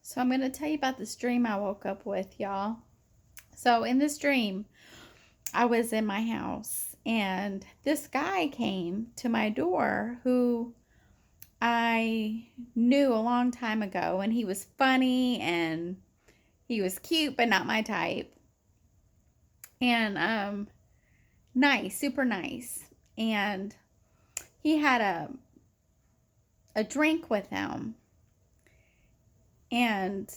So I'm going to tell you about this dream I woke up with, y'all. So in this dream, I was in my house and this guy came to my door who I knew a long time ago, and he was funny and he was cute but not my type. And nice, super nice. And he had a drink with him and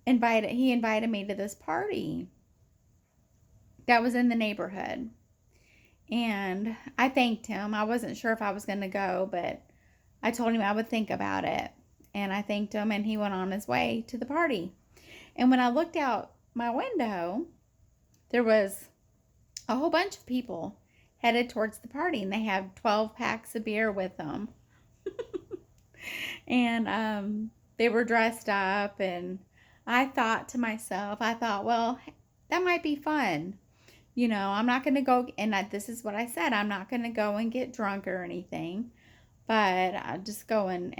he invited me to this party that was in the neighborhood. And I thanked him. I wasn't sure if I was going to go, but I told him I would think about it. And I thanked him, and he went on his way to the party. And when I looked out my window, there was a whole bunch of people headed towards the party, and they had 12 packs of beer with them. And they were dressed up, and I thought to myself, well, that might be fun. I'm not going to go, and this is what I said, I'm not going to go and get drunk or anything, but I'll just go and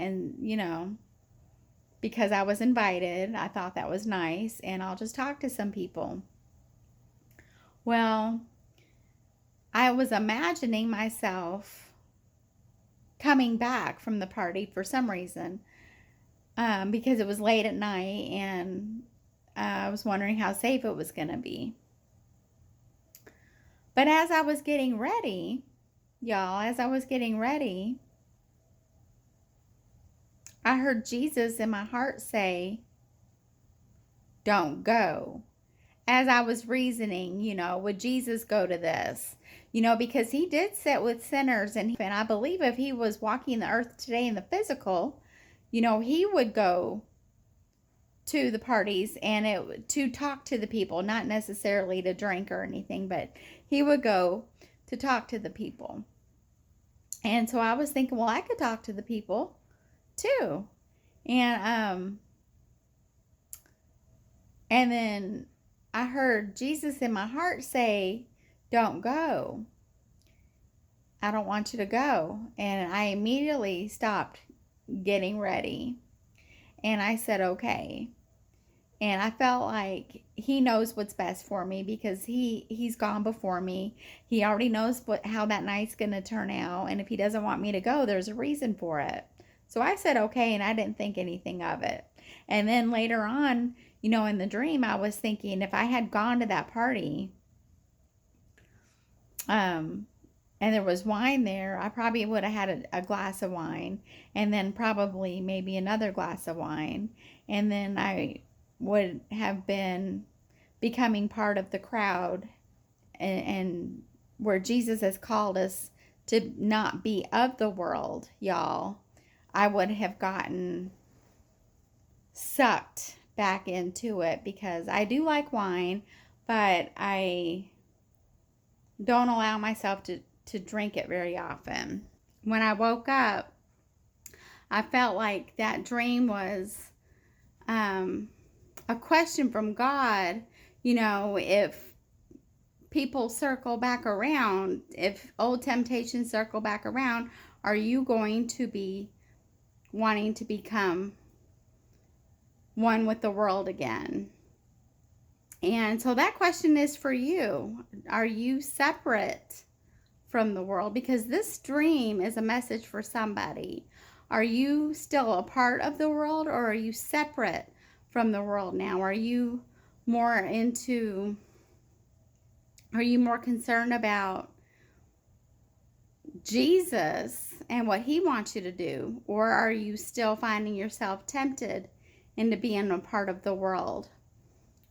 because I was invited, I thought that was nice, and I'll just talk to some people. Well, I was imagining myself coming back from the party for some reason, because it was late at night, and I was wondering how safe it was going to be. But as I was getting ready, y'all, I heard Jesus in my heart say, "Don't go." As I was reasoning, would Jesus go to this? Because he did sit with sinners, and I believe if he was walking the earth today in the physical, he would go to the parties and to talk to the people, not necessarily to drink or anything, but he would go to talk to the people. And so I was thinking, well, I could talk to the people too. And then I heard Jesus in my heart say, "Don't go. I don't want you to go." And I immediately stopped getting ready. And I said, "Okay." And I felt like he knows what's best for me, because he's gone before me. He already knows how that night's going to turn out. And if he doesn't want me to go, there's a reason for it. So I said, okay, and I didn't think anything of it. And then later on, in the dream, I was thinking if I had gone to that party, and there was wine there, I probably would have had a glass of wine, and then probably maybe another glass of wine. And then I would have been becoming part of the crowd, and where Jesus has called us to not be of the world, y'all. I would have gotten sucked back into it, because I do like wine, but I don't allow myself to drink it very often. When I woke up, I felt like that dream was a question from God, if people circle back around, if old temptations circle back around, are you going to be wanting to become one with the world again? And so that question is for you. Are you separate from the world? Because this dream is a message for somebody. Are you still a part of the world, or are you separate from the world now? Are you more concerned about Jesus and what he wants you to do? Or are you still finding yourself tempted into being a part of the world?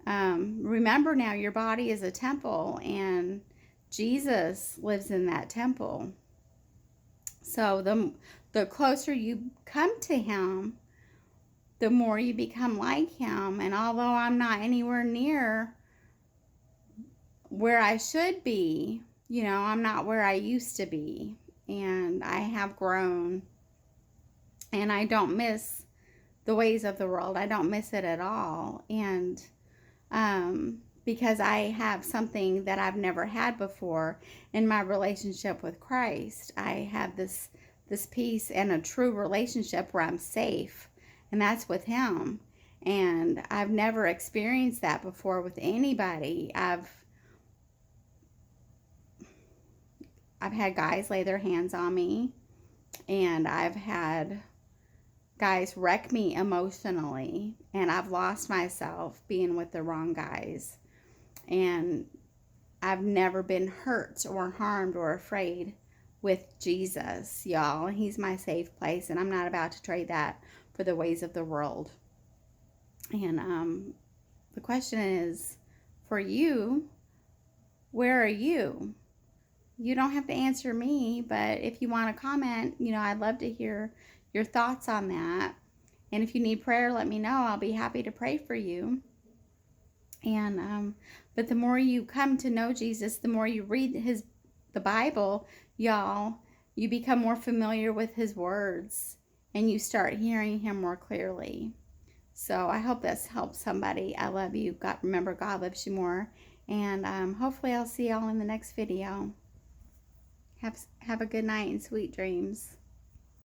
Remember now, your body is a temple, and Jesus lives in that temple. So the closer you come to him, the more you become like him. And although I'm not anywhere near where I should be, I'm not where I used to be. And I have grown. And I don't miss the ways of the world. I don't miss it at all. And because I have something that I've never had before in my relationship with Christ. I have this peace and a true relationship where I'm safe, and that's with him. And I've never experienced that before with anybody. I've had guys lay their hands on me, and I've had guys wreck me emotionally, and I've lost myself being with the wrong guys. And I've never been hurt or harmed or afraid with Jesus, y'all. He's my safe place, and I'm not about to trade that for the ways of the world. And the question is, for you, where are you? You don't have to answer me, but if you want to comment, I'd love to hear your thoughts on that. And if you need prayer, let me know. I'll be happy to pray for you. And but the more you come to know Jesus, the more you read the Bible, y'all, you become more familiar with his words, and you start hearing him more clearly. So I hope this helps somebody. I love you. Remember, God loves you more. And hopefully I'll see y'all in the next video. Have a good night and sweet dreams.